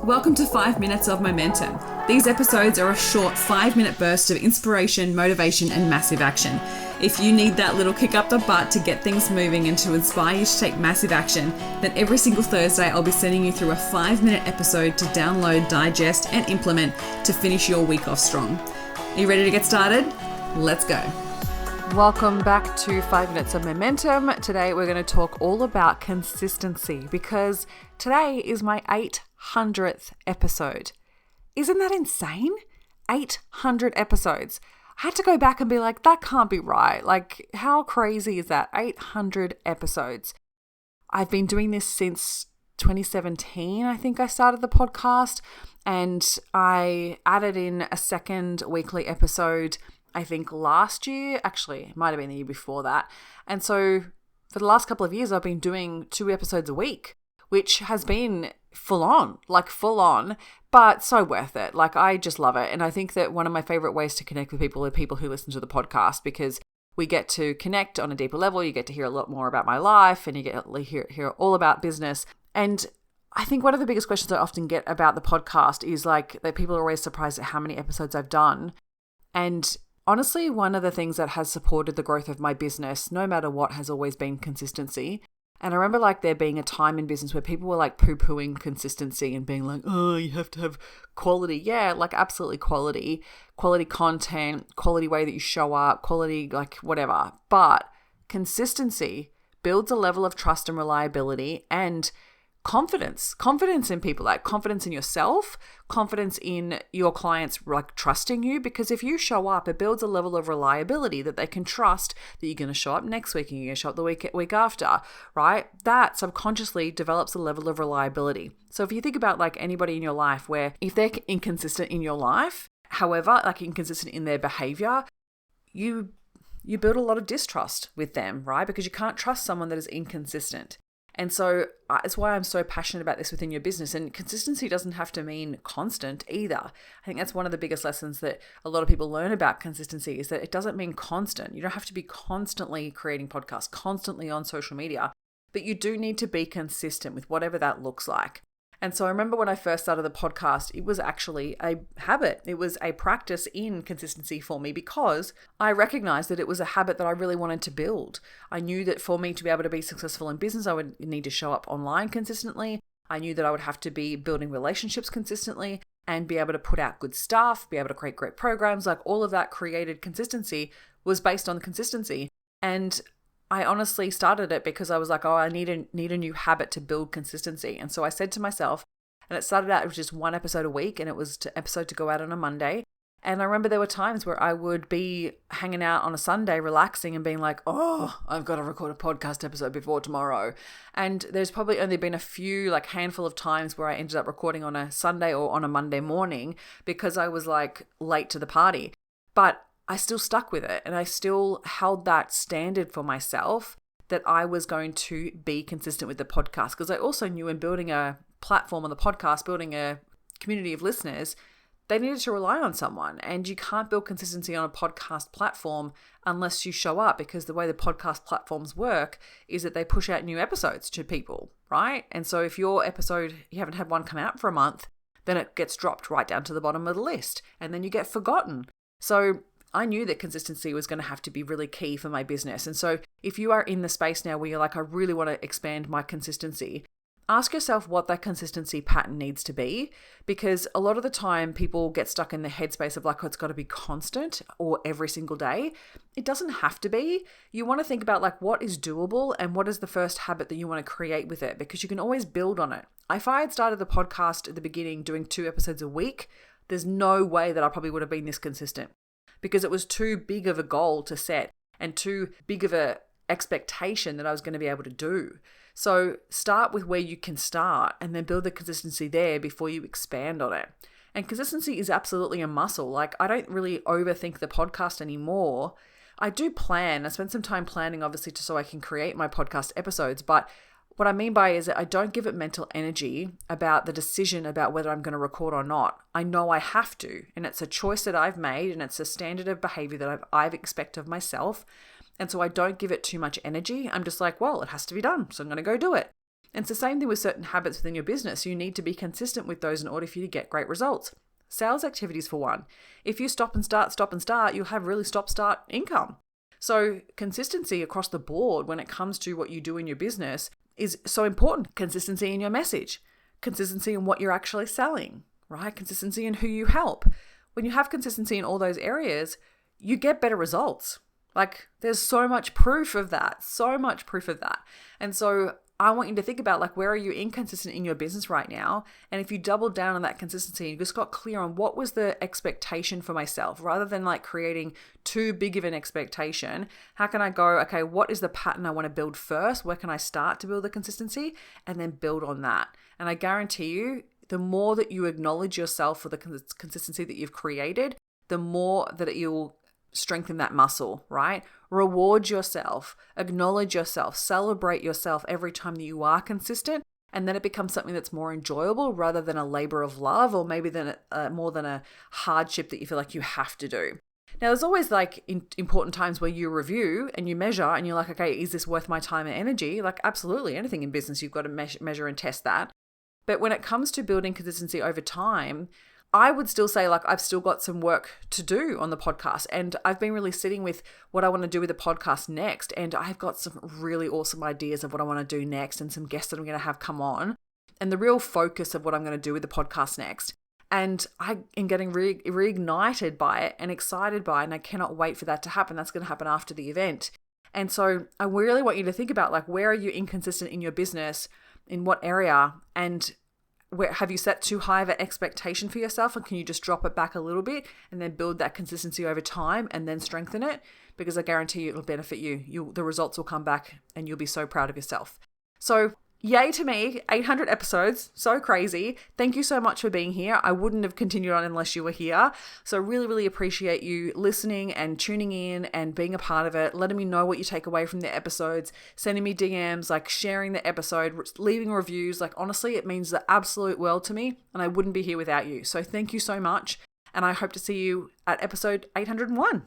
Welcome to 5 Minutes of Momentum. These episodes are a short 5-minute burst of inspiration, motivation, and massive action. If you need that little kick up the butt to get things moving and to inspire you to take massive action, then every single Thursday I'll be sending you through a 5-minute episode to download, digest, and implement to finish your week off strong. Are you ready to get started? Let's go. Welcome back to 5 Minutes of Momentum. Today we're going to talk all about consistency because today is my 800th episode. Isn't that insane? 800 episodes. I had to go back and be like, that can't be right. Like, how crazy is that? 800 episodes. I've been doing this since 2017. I think I started the podcast, and I added in a second weekly episode I think last year, actually, it might have been the year before that. And so for the last couple of years, I've been doing 2 episodes a week, which has been full on, but so worth it. Like, I just love it. And I think that one of my favorite ways to connect with people are people who listen to the podcast, because we get to connect on a deeper level. You get to hear a lot more about my life, and you get to hear all about business. And I think one of the biggest questions I often get about the podcast is like that people are always surprised at how many episodes I've done. And honestly, one of the things that has supported the growth of my business, no matter what, has always been consistency. And I remember like there being a time in business where people were like poo-pooing consistency and being like, oh, you have to have quality. Yeah, like absolutely quality content, quality way that you show up, quality, like whatever. But consistency builds a level of trust and reliability and confidence in people, like confidence in yourself, confidence in your clients, like trusting you, because if you show up, it builds a level of reliability that they can trust that you're going to show up next week and you're going to show up the week after, right? That subconsciously develops a level of reliability. So if you think about like anybody in your life where if they're inconsistent in your life, however, like inconsistent in their behavior, you build a lot of distrust with them, right? Because you can't trust someone that is inconsistent. And so it's why I'm so passionate about this within your business. And consistency doesn't have to mean constant either. I think that's one of the biggest lessons that a lot of people learn about consistency is that it doesn't mean constant. You don't have to be constantly creating podcasts, constantly on social media, but you do need to be consistent with whatever that looks like. And so I remember when I first started the podcast, it was actually a habit. It was a practice in consistency for me because I recognized that it was a habit that I really wanted to build. I knew that for me to be able to be successful in business, I would need to show up online consistently. I knew that I would have to be building relationships consistently and be able to put out good stuff, be able to create great programs. Like all of that created consistency was based on consistency. And I honestly started it because I was like, oh, I need a new habit to build consistency. And so I said to myself, and it started out, it was just 1 episode a week, and it was an episode to go out on a Monday. And I remember there were times where I would be hanging out on a Sunday, relaxing and being like, oh, I've got to record a podcast episode before tomorrow. And there's probably only been a few, like handful of times where I ended up recording on a Sunday or on a Monday morning because I was like late to the party. But I still stuck with it, and I still held that standard for myself that I was going to be consistent with the podcast, because I also knew in building a platform on the podcast, building a community of listeners, they needed to rely on someone, and you can't build consistency on a podcast platform unless you show up, because the way the podcast platforms work is that they push out new episodes to people, right? And so if your episode, you haven't had one come out for a month, then it gets dropped right down to the bottom of the list, and then you get forgotten. So I knew that consistency was going to have to be really key for my business. And so if you are in the space now where you're like, I really want to expand my consistency, ask yourself what that consistency pattern needs to be, because a lot of the time people get stuck in the headspace of like, oh, it's got to be constant or every single day. It doesn't have to be. You want to think about like what is doable and what is the first habit that you want to create with it, because you can always build on it. If I had started the podcast at the beginning doing 2 episodes a week, there's no way that I probably would have been this consistent, because it was too big of a goal to set and too big of a expectation that I was going to be able to do. So start with where you can start and then build the consistency there before you expand on it. And consistency is absolutely a muscle. Like, I don't really overthink the podcast anymore. I do plan. I spend some time planning, obviously, just so I can create my podcast episodes. But what I mean by is that I don't give it mental energy about the decision about whether I'm going to record or not. I know I have to, and it's a choice that I've made, and it's a standard of behavior that I've expect of myself. And so I don't give it too much energy. I'm just like, well, it has to be done, so I'm going to go do it. And it's the same thing with certain habits within your business. You need to be consistent with those in order for you to get great results. Sales activities for one. If you stop and start, you'll have really stop-start income. So consistency across the board when it comes to what you do in your business is so important. Consistency in your message, consistency in what you're actually selling, right? Consistency in who you help. When you have consistency in all those areas, you get better results. Like there's so much proof of that, And so I want you to think about like, where are you inconsistent in your business right now? And if you double down on that consistency, you just got clear on what was the expectation for myself, rather than like creating too big of an expectation. How can I go, okay, what is the pattern I want to build first? Where can I start to build the consistency and then build on that? And I guarantee you, the more that you acknowledge yourself for the consistency that you've created, the more that you'll strengthen that muscle, right? Reward yourself, acknowledge yourself, celebrate yourself every time that you are consistent. And then it becomes something that's more enjoyable rather than a labor of love, or maybe more than a hardship that you feel like you have to do. Now, there's always like important times where you review and you measure and you're like, okay, is this worth my time and energy? Like absolutely, anything in business, you've got to measure and test that. But when it comes to building consistency over time, I would still say like I've still got some work to do on the podcast, and I've been really sitting with what I want to do with the podcast next, and I've got some really awesome ideas of what I want to do next and some guests that I'm going to have come on and the real focus of what I'm going to do with the podcast next. And I am getting reignited by it and excited by it, and I cannot wait for that to happen. That's going to happen after the event. And so I really want you to think about like, where are you inconsistent in your business, in what area, and where have you set too high of an expectation for yourself, and can you just drop it back a little bit and then build that consistency over time and then strengthen it? Because I guarantee you it'll benefit you. The results will come back and you'll be so proud of yourself. So yay to me, 800 episodes, so crazy. Thank you so much for being here. I wouldn't have continued on unless you were here. So really, really appreciate you listening and tuning in and being a part of it, letting me know what you take away from the episodes, sending me DMs, like sharing the episode, leaving reviews. Like honestly, it means the absolute world to me, and I wouldn't be here without you. So thank you so much. And I hope to see you at episode 801.